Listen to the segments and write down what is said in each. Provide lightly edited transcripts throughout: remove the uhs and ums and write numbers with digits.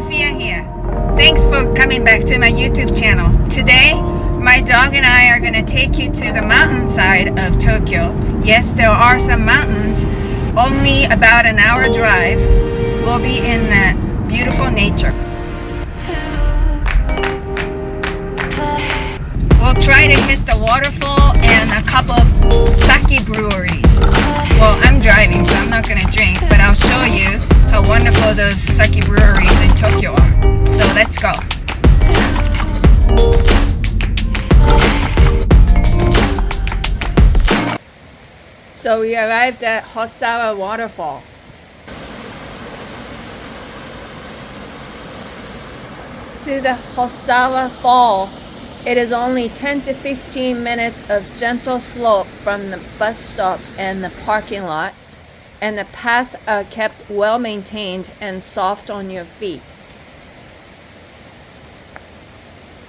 Sophia here. Thanks for coming back to my YouTube channel. Today, my dog and I are going to take you to the mountainside of Tokyo. Yes, there are some mountains, only about an hour drive. We'll be in that beautiful nature. We'll try to hit the waterfall and a couple of sake breweries. Well, I'm driving, so I'm not going to drink, but I'll show you how wonderful those sake breweries in Tokyo are. So let's go. So we arrived at Hossawa Waterfall. To the Hossawa Fall, it is only 10 to 15 minutes of gentle slope from the bus stop and the parking lot, and the paths are kept well maintained and soft on your feet.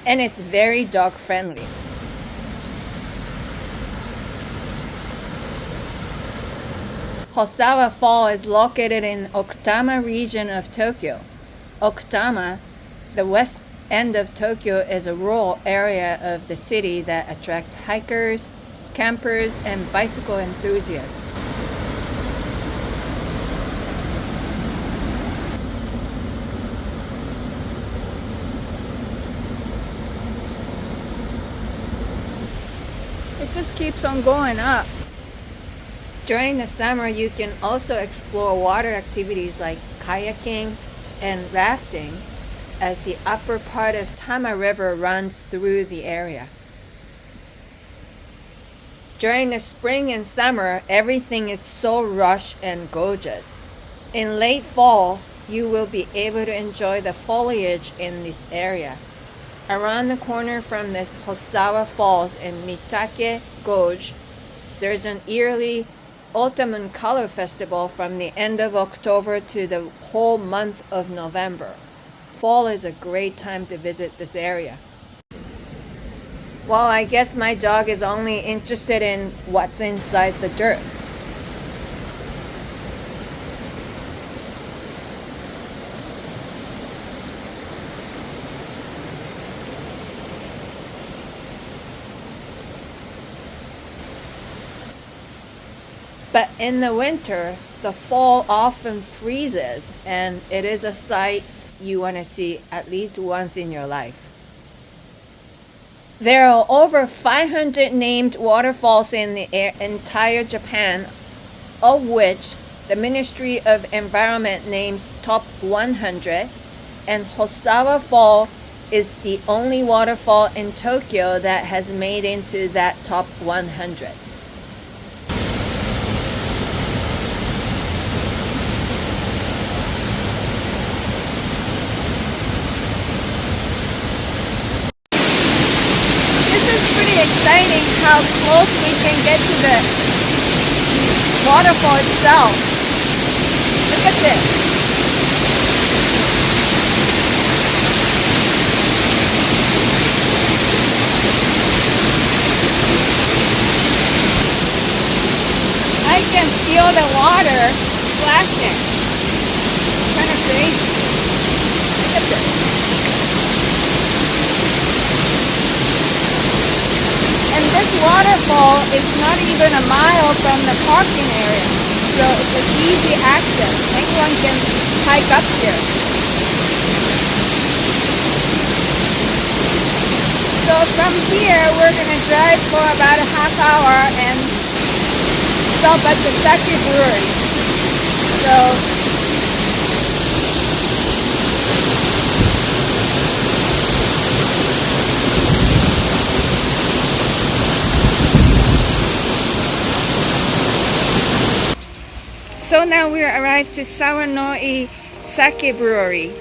And it's very dog friendly. Hossawa Fall is located in Okutama region of Tokyo. Okutama, the west end of Tokyo, is a rural area of the city that attracts hikers, campers, and bicycle enthusiasts. It just keeps on going up. During the summer, you can also explore water activities like kayaking and rafting, as the upper part of Tama River runs through the area. During the spring and summer, everything is so lush and gorgeous. In late fall, you will be able to enjoy the foliage in this area. Around the corner from this Hossawa Falls in Mitake Gorge, there's an yearly Autumn Color Festival from the end of October to the whole month of November. Fall is a great time to visit this area. Well, I guess my dog is only interested in what's inside the dirt. But in the winter, the fall often freezes, and it is a sight you want to see at least once in your life. There are over 500 named waterfalls in the entire Japan, of which the Ministry of Environment names top 100, and Hossawa Fall is the only waterfall in Tokyo that has made into that top 100. Exciting how close we can get to the waterfall itself. Look at this. I can feel the water splashing. It's kind of crazy. Look at this. And this waterfall is not even a mile from the parking area, so it's an easy access. Anyone can hike up here. So from here, we're going to drive for about a half hour and stop at the sake brewery. So now we arrived to Sawanoi Sake Brewery.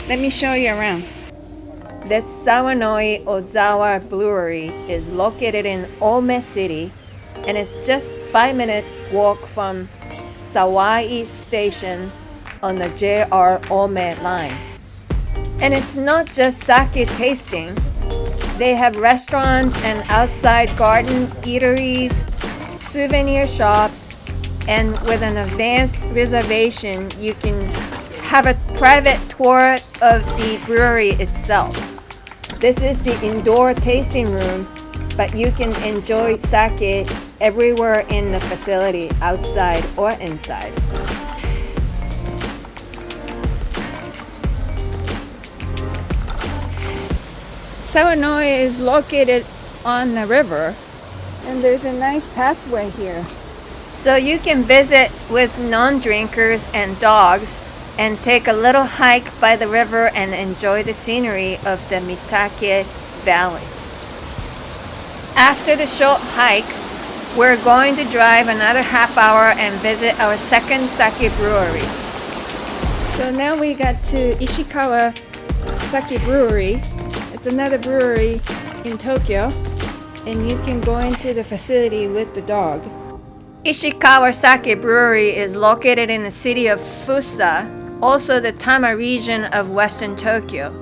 Let me show you around. This Sawanoi Ozawa Brewery is located in Ome City, and it's just 5 minutes walk from Sawanoi Station on the JR Ome line. And it's not just sake tasting. They have restaurants and outside garden eateries, souvenir shops, and with an advanced reservation you can have a private tour of the brewery itself. This is the indoor tasting room, but you can enjoy sake everywhere in the facility, outside or inside. Sawanoi is located on the river, and there's a nice pathway here. So you can visit with non-drinkers and dogs and take a little hike by the river and enjoy the scenery of the Mitake Valley. After the short hike, we're going to drive another half hour and visit our second sake brewery. So now we got to Ishikawasaki Brewery. It's another brewery in Tokyo, and you can go into the facility with the dog. Ishikawasaki Brewery is located in the city of Fusa, also the Tama region of western Tokyo.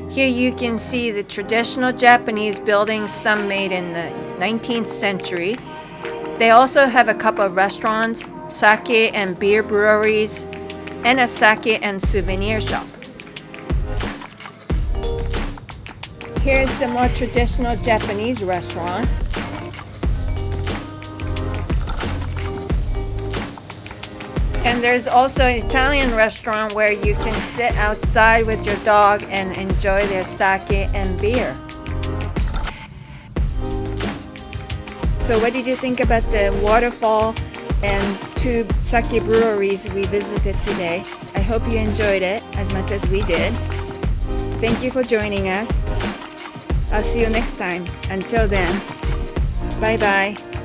Here you can see the traditional Japanese buildings, some made in the 19th century. They also have a couple of restaurants, sake and beer breweries, and a sake and souvenir shop. Here's the more traditional Japanese restaurant. And there's also an Italian restaurant where you can sit outside with your dog and enjoy their sake and beer. So what did you think about the waterfall and two sake breweries we visited today? I hope you enjoyed it as much as we did. Thank you for joining us. I'll see you next time. Until then, bye bye.